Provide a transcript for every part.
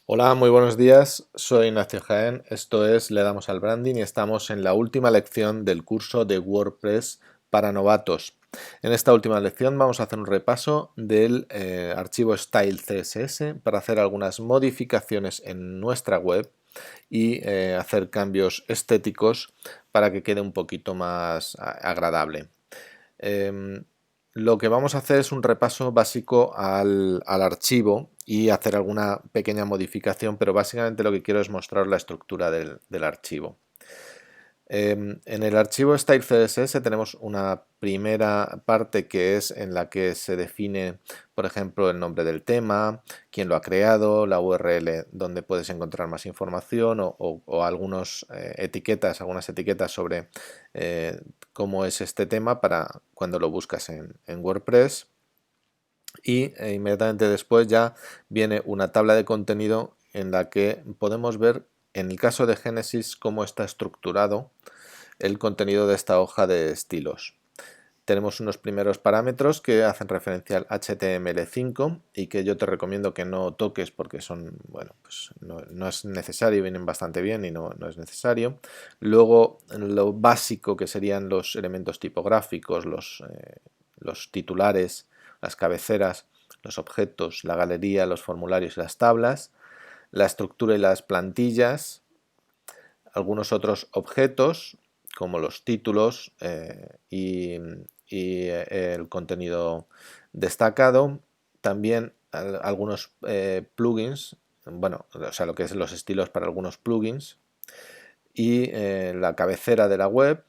Hola, muy buenos días. Soy Ignacio Jaén. Esto es Le damos al branding y estamos en la última lección del curso de WordPress para novatos. En esta última lección vamos a hacer un repaso del archivo Style CSS para hacer algunas modificaciones en nuestra web y hacer cambios estéticos para que quede un poquito más agradable. Lo que vamos a hacer es un repaso básico al archivo y hacer alguna pequeña modificación, pero básicamente lo que quiero es mostrar la estructura del archivo. En el archivo Style CSS tenemos una primera parte que es en la que se define, por ejemplo, el nombre del tema, quién lo ha creado, la URL donde puedes encontrar más información o algunas etiquetas sobre cómo es este tema para cuando lo buscas en WordPress. Y inmediatamente después ya viene una tabla de contenido en la que podemos ver, en el caso de Genesis, cómo está estructurado el contenido de esta hoja de estilos. Tenemos unos primeros parámetros que hacen referencia al HTML5 y que yo te recomiendo que no toques porque son, bueno, pues no es necesario, vienen bastante bien y no es necesario. Luego lo básico que serían los elementos tipográficos, los titulares, las cabeceras, los objetos, la galería, los formularios y las tablas, la estructura y las plantillas, algunos otros objetos como los títulos y el contenido destacado, también algunos plugins, bueno, o sea, lo que es los estilos para algunos plugins y la cabecera de la web,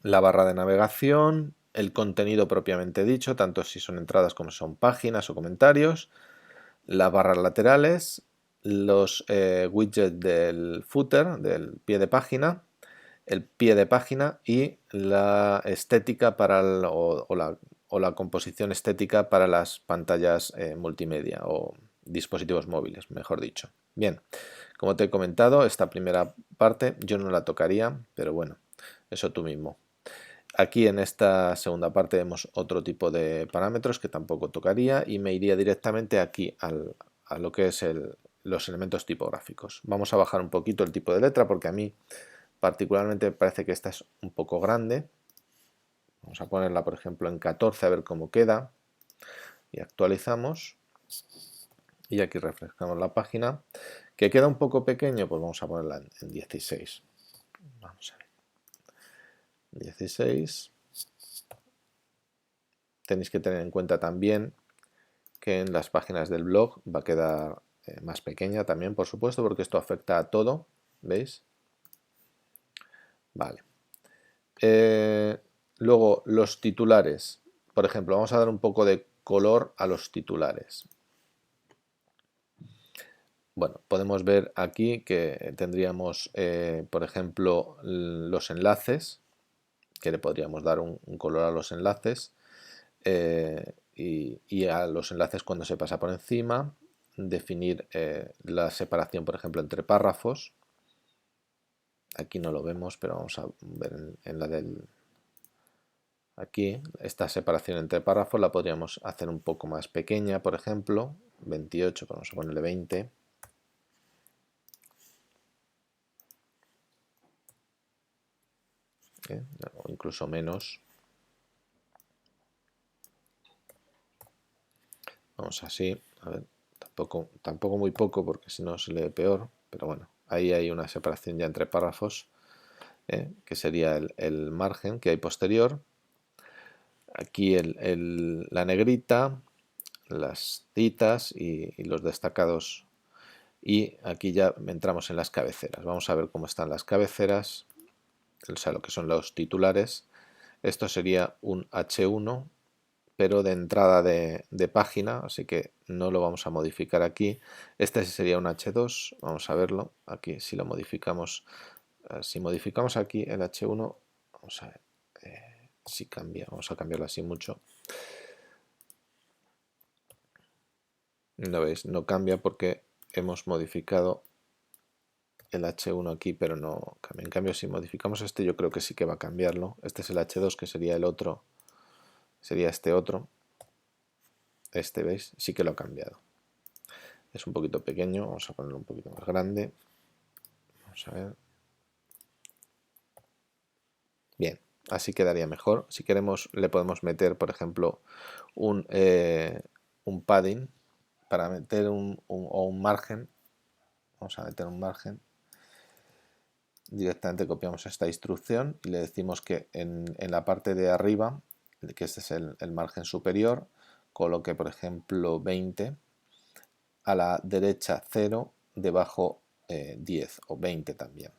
la barra de navegación, el contenido propiamente dicho, tanto si son entradas como si son páginas o comentarios, las barras laterales, los widgets del footer, del pie de página, el pie de página y la estética para o la composición estética para las pantallas multimedia o dispositivos móviles, mejor dicho. Bien, como te he comentado, esta primera parte yo no la tocaría, pero bueno, eso tú mismo. Aquí en esta segunda parte vemos otro tipo de parámetros que tampoco tocaría y me iría directamente aquí a lo que es los elementos tipográficos. Vamos a bajar un poquito el tipo de letra porque a mí particularmente me parece que esta es un poco grande. Vamos a ponerla por ejemplo en 14 a ver cómo queda y actualizamos y aquí refrescamos la página. ¿Que queda un poco pequeño? Pues vamos a ponerla en 16. Vamos a ver. 16. Tenéis que tener en cuenta también que en las páginas del blog va a quedar más pequeña también, por supuesto, porque esto afecta a todo, ¿veis? Vale. Luego, los titulares. Por ejemplo, vamos a dar un poco de color a los titulares. Bueno, podemos ver aquí que tendríamos, por ejemplo, los enlaces, que le podríamos dar un color a los enlaces. Y a los enlaces cuando se pasa por encima, definir la separación, por ejemplo, entre párrafos. Aquí no lo vemos, pero vamos a ver en la del... Aquí, esta separación entre párrafos la podríamos hacer un poco más pequeña, por ejemplo, 28, vamos a ponerle 20. O incluso menos. Vamos así, a ver, tampoco muy poco porque si no se lee peor, pero bueno, ahí hay una separación ya entre párrafos, que sería el margen que hay posterior. Aquí la negrita, las citas y los destacados. Y aquí ya entramos en las cabeceras. Vamos a ver cómo están las cabeceras, o sea, lo que son los titulares. Esto sería un H1, pero de entrada de página, así que no lo vamos a modificar aquí. Este sería un H2, vamos a verlo. Aquí si lo modificamos, si modificamos aquí el H1, vamos a ver si cambia, vamos a cambiarlo así mucho. ¿No veis? No cambia porque hemos modificado el H1 aquí, pero no cambia. En cambio, si modificamos este, yo creo que sí que va a cambiarlo. Este es el H2, que sería el otro, sería este otro. Este, ¿veis? Sí que lo ha cambiado. es un poquito pequeño, vamos a ponerlo un poquito más grande. Vamos a ver. Bien, así quedaría mejor. Si queremos le podemos meter, por ejemplo, un padding para meter o un margen. Vamos a meter un margen. Directamente copiamos esta instrucción y le decimos que en la parte de arriba, que este es el margen superior, coloque por ejemplo 20, a la derecha 0, debajo 10 o 20 también,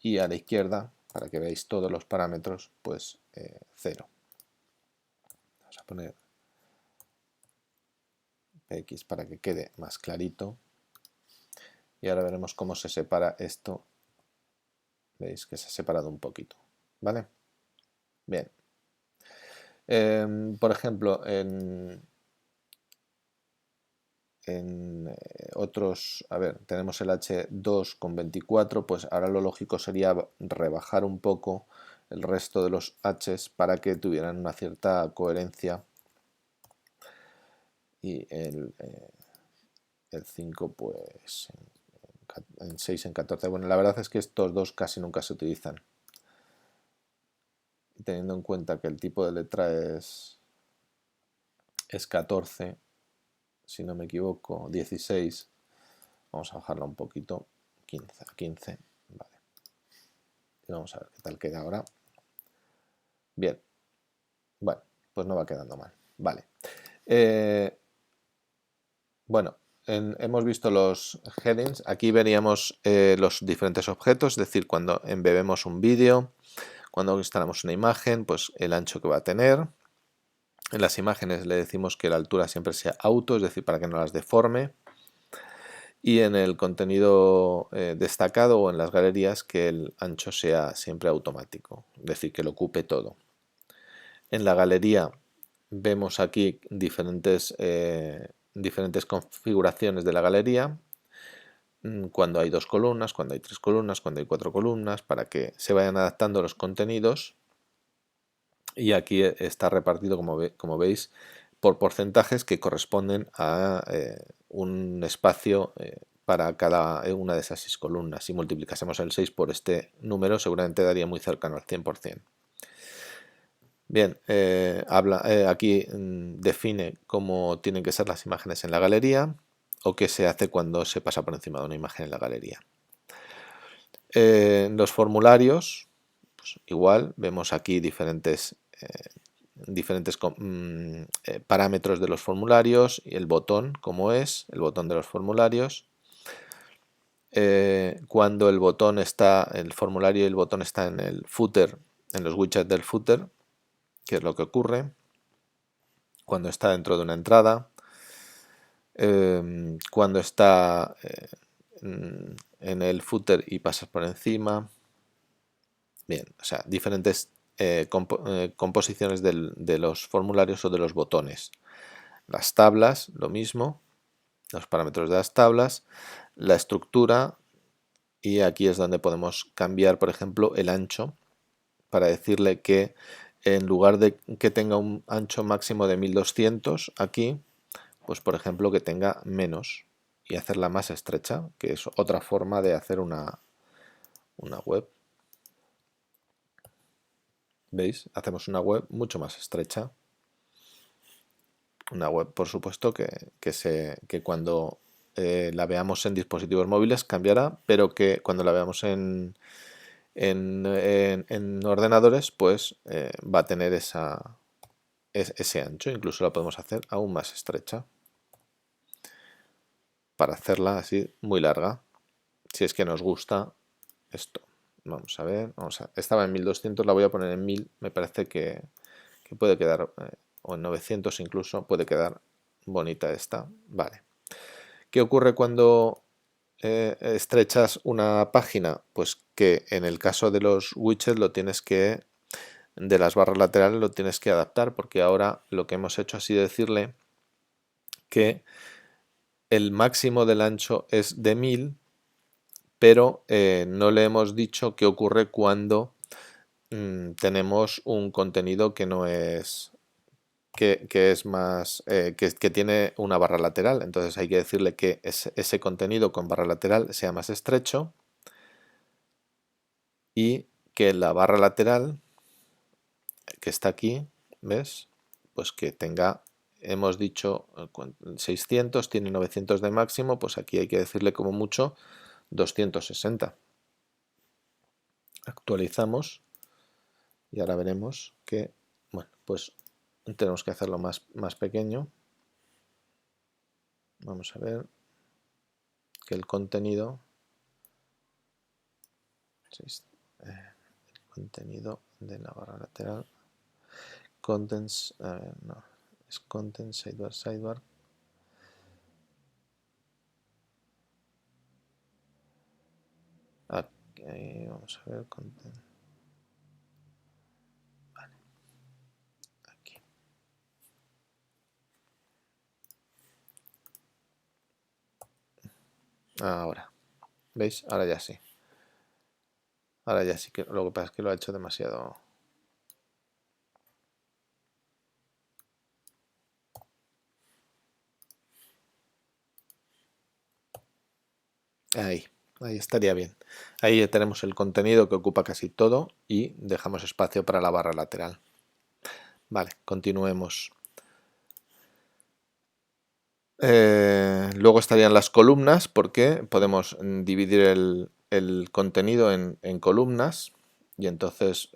y a la izquierda, para que veáis todos los parámetros, pues 0. Vamos a poner px para que quede más clarito, y ahora veremos cómo se separa esto. Veis que se ha separado un poquito, ¿vale? Bien. Por ejemplo, en otros, a ver, tenemos el H2 con 24, pues ahora lo lógico sería rebajar un poco el resto de los H's para que tuvieran una cierta coherencia, y el 5 pues en 6, en 14. Bueno, la verdad es que estos dos casi nunca se utilizan, teniendo en cuenta que el tipo de letra es 14, si no me equivoco, 16. Vamos a bajarla un poquito, 15 a 15, vale. Y vamos a ver qué tal queda ahora. Bien, bueno, pues no va quedando mal, vale. Bueno, hemos visto los headings. Aquí veríamos los diferentes objetos, es decir, cuando embebemos un vídeo, cuando instalamos una imagen, pues el ancho que va a tener. En las imágenes le decimos que la altura siempre sea auto, es decir, para que no las deforme. Y en el contenido destacado o en las galerías, que el ancho sea siempre automático, es decir, que lo ocupe todo. En la galería vemos aquí diferentes configuraciones de la galería, cuando hay 2 columnas, cuando hay 3 columnas, cuando hay 4 columnas, para que se vayan adaptando los contenidos. Y aquí está repartido, como veis, por porcentajes que corresponden a un espacio para cada una de esas 6 columnas. Si multiplicásemos el 6 por este número, seguramente daría muy cercano al 100%. Bien, aquí define cómo tienen que ser las imágenes en la galería, o qué se hace cuando se pasa por encima de una imagen en la galería. Los formularios, pues igual, vemos aquí diferentes parámetros de los formularios, y el botón, como es el botón de los formularios. Cuando el formulario y el botón está en el footer, en los widgets del footer, qué es lo que ocurre cuando está dentro de una entrada, cuando está en el footer y pasas por encima. Bien, o sea, diferentes composiciones de los formularios o de los botones. Las tablas, lo mismo, los parámetros de las tablas, la estructura, y aquí es donde podemos cambiar, por ejemplo, el ancho, para decirle que en lugar de que tenga un ancho máximo de 1200 aquí, pues por ejemplo que tenga menos, y hacerla más estrecha, que es otra forma de hacer una web. ¿Veis? Hacemos una web mucho más estrecha. Una web, por supuesto, que cuando la veamos en dispositivos móviles cambiará, pero que cuando la veamos en ordenadores, pues va a tener ese ancho. Incluso la podemos hacer aún más estrecha, para hacerla así muy larga, si es que nos gusta esto. Vamos a ver, estaba en 1200, la voy a poner en 1000, me parece que puede quedar, o en 900 incluso, puede quedar bonita esta. Vale. ¿Qué ocurre cuando estrechas una página? Pues que en el caso de los widgets de las barras laterales lo tienes que adaptar, porque ahora lo que hemos hecho ha sido decirle que el máximo del ancho es de 1000, pero no le hemos dicho qué ocurre cuando tenemos un contenido que no es que es más, que tiene una barra lateral. Entonces hay que decirle que ese contenido con barra lateral sea más estrecho y que la barra lateral que está aquí, ¿ves? Pues que tenga, hemos dicho 600, tiene 900 de máximo, pues aquí hay que decirle como mucho 260. Actualizamos y ahora veremos que, bueno, pues tenemos que hacerlo más pequeño. Vamos a ver que el contenido, de la barra lateral, contents, no, es content sidebar. Aquí, vamos a ver, content. Vale, aquí. Ahora, ¿veis? Ahora ya sí. Ahora ya sí que lo que pasa es que lo ha hecho demasiado. Ahí estaría bien. Ahí ya tenemos el contenido que ocupa casi todo y dejamos espacio para la barra lateral. Vale, continuemos. Luego estarían las columnas, porque podemos dividir el contenido en columnas y entonces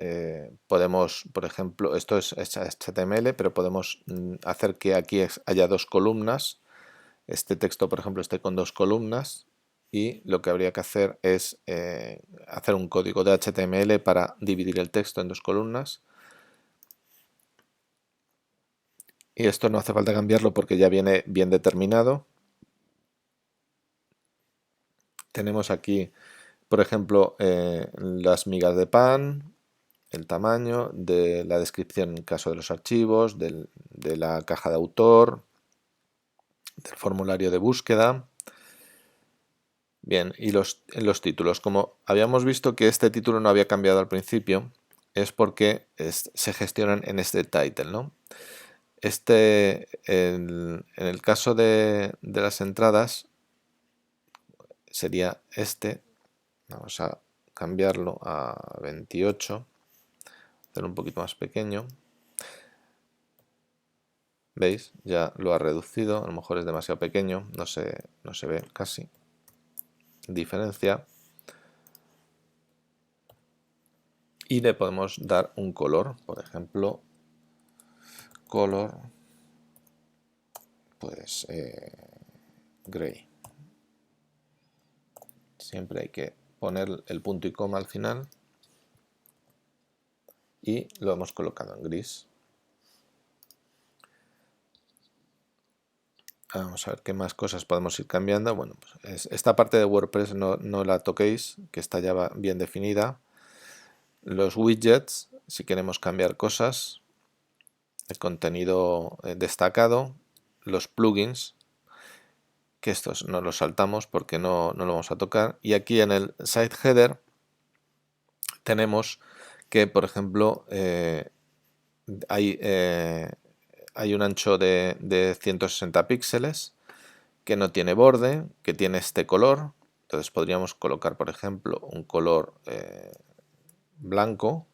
podemos, por ejemplo, esto es HTML, pero podemos hacer que aquí haya dos columnas. Este texto, por ejemplo, esté con dos columnas y lo que habría que hacer es hacer un código de HTML para dividir el texto en dos columnas. Y esto no hace falta cambiarlo porque ya viene bien determinado. Tenemos aquí, por ejemplo, las migas de pan, el tamaño, de la descripción en caso de los archivos, de la caja de autor, del formulario de búsqueda. Bien, y los títulos. Como habíamos visto que este título no había cambiado al principio, es porque se gestionan en este title, ¿no? En el caso de las entradas, sería este. Vamos a cambiarlo a 28, hacerlo un poquito más pequeño. ¿Veis? Ya lo ha reducido, a lo mejor es demasiado pequeño, no se ve casi diferencia. Y le podemos dar un color, por ejemplo, color, pues gray. Siempre hay que poner el punto y coma al final y lo hemos colocado en gris. Vamos a ver qué más cosas podemos ir cambiando. Bueno, pues esta parte de WordPress no la toquéis, que está ya bien definida. Los widgets, si queremos cambiar cosas, el contenido destacado, los plugins, que estos no los saltamos porque no lo vamos a tocar. Y aquí en el site header tenemos que, por ejemplo, hay un ancho de 160 píxeles que no tiene borde, que tiene este color. Entonces podríamos colocar, por ejemplo, un color blanco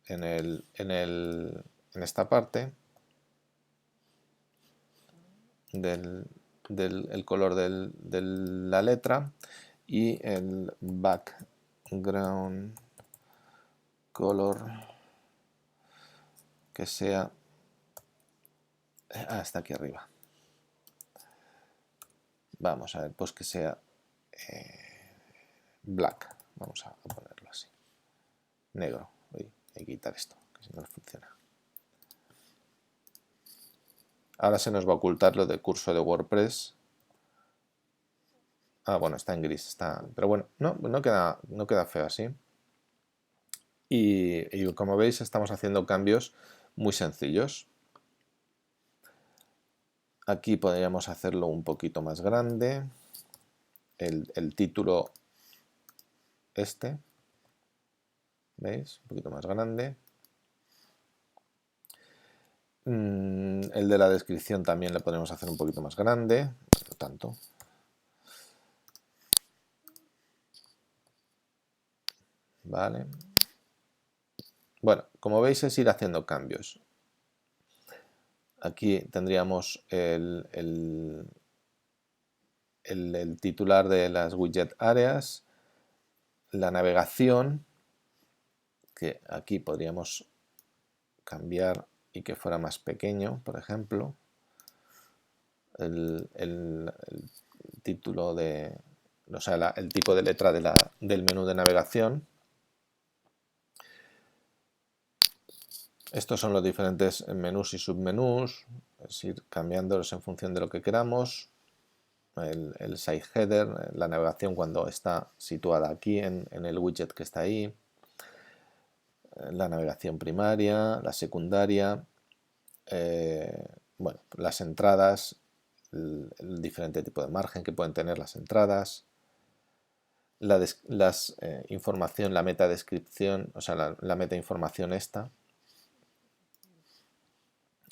en esta parte del color de la letra y el background color que sea hasta aquí arriba. Vamos a ver, pues que sea black, vamos a ponerlo así, negro. Uy, hay que quitar esto, que si no funciona. Ahora se nos va a ocultar lo de curso de WordPress. Ah, bueno, está en gris, pero bueno, no queda feo así. Y como veis estamos haciendo cambios muy sencillos. Aquí podríamos hacerlo un poquito más grande. El título ¿Veis? Un poquito más grande. El de la descripción también le podemos hacer un poquito más grande, no tanto. Vale. Bueno, como veis es ir haciendo cambios. Aquí tendríamos el titular de las widget áreas, la navegación, que aquí podríamos cambiar y que fuera más pequeño, por ejemplo. El título de, o sea, el tipo de letra del menú de navegación. Estos son los diferentes menús y submenús, es ir cambiándolos en función de lo que queramos. El site header, la navegación cuando está situada aquí en el widget que está ahí. La navegación primaria, la secundaria, bueno, las entradas, el diferente tipo de margen que pueden tener las entradas, información, la metadescripción, o sea, la metainformación esta.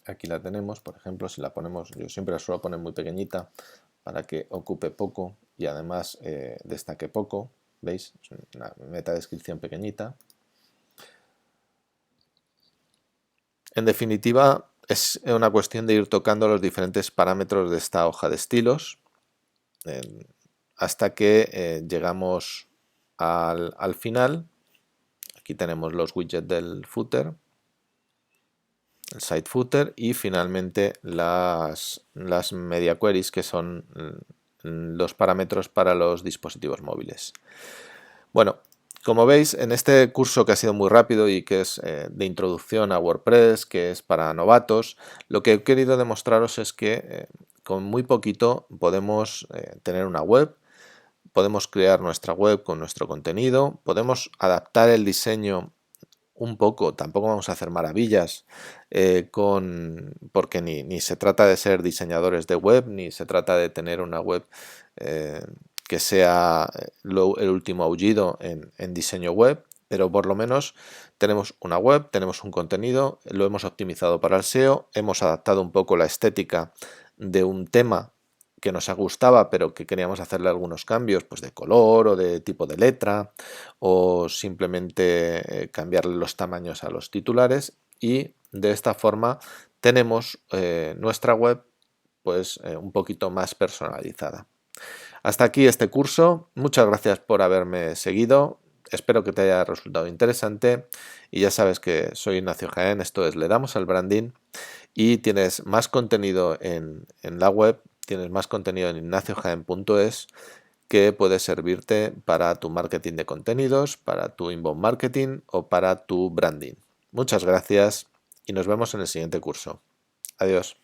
Aquí la tenemos, por ejemplo, si la ponemos, yo siempre la suelo poner muy pequeñita para que ocupe poco y además destaque poco, ¿veis? Es una metadescripción pequeñita. En definitiva, es una cuestión de ir tocando los diferentes parámetros de esta hoja de estilos hasta que llegamos al final. Aquí tenemos los widgets del footer, el site footer y finalmente las media queries, que son los parámetros para los dispositivos móviles. Bueno, como veis, en este curso que ha sido muy rápido y que es de introducción a WordPress, que es para novatos, lo que he querido demostraros es que con muy poquito podemos tener una web, podemos crear nuestra web con nuestro contenido, podemos adaptar el diseño un poco, tampoco vamos a hacer maravillas, porque ni se trata de ser diseñadores de web, ni se trata de tener una web que sea el último aullido en diseño web, pero por lo menos tenemos una web, tenemos un contenido, lo hemos optimizado para el SEO, hemos adaptado un poco la estética de un tema que nos gustaba pero que queríamos hacerle algunos cambios, pues de color o de tipo de letra, o simplemente cambiarle los tamaños a los titulares, y de esta forma tenemos nuestra web pues un poquito más personalizada. Hasta aquí este curso, muchas gracias por haberme seguido, espero que te haya resultado interesante y ya sabes que soy Ignacio Jaén, esto es Le Damos al Branding, y tienes más contenido en la web, tienes más contenido en ignaciojaen.es que puede servirte para tu marketing de contenidos, para tu inbound marketing o para tu branding. Muchas gracias y nos vemos en el siguiente curso. Adiós.